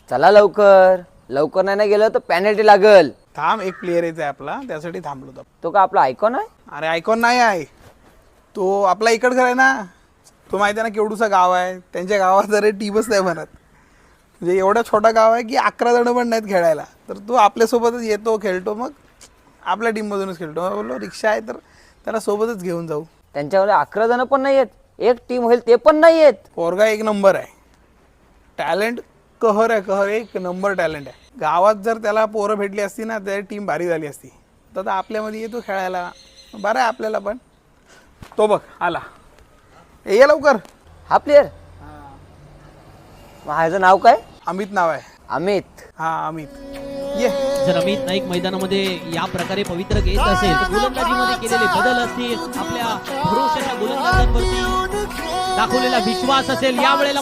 चला लवकर, लवकर नाही ना गेलं तर पेनल्टी लागल. थांब, एक प्लेअर येत आहे आपला, त्यासाठी थांबलो होतो. तो का आपला आयकॉन आहे? अरे आयकॉन नाही आहे तो, आपला इकडचा आहे ना. तो माहिती आहे ना केवढूसा गाव आहे, त्यांच्या गावात जर टीमच नाही बनत. म्हणजे एवढा छोटा गाव आहे की 11 जण पण नाहीत खेळायला, तर तो आपल्यासोबतच येतो, खेळतो, मग आपल्या टीममधूनच खेळतो. मग बोललो रिक्षा आहे तर त्याला सोबतच घेऊन जाऊ. त्यांच्यामध्ये 11 जण पण नाही आहेत, एक टीम होईल ते पण नाही आहेत. पोरगा एक नंबर आहे, टॅलेंट कहर आहे, कहर एक नंबर टॅलेंट आहे. गावात जर त्याला पोरं भेटली असती ना तर टीम भारी झाली असती. तर आपल्यामध्ये येतो खेळायला, बरं आहे आपल्याला पण. तो बघ आला, ये लवकर. हा प्लेअर, ह्याचं नाव काय? अमित नाव आहे. अमित. हा अमित, ये. जर अमित नाईक मैदानामध्ये या प्रकारे पवित्र घेत असेल तर गोलंदाजीमध्ये केलेले बदल असतील, आपल्या भरोशाच्या गोलंदाजांवरती दाखवलेला विश्वास असेल, यावेळेला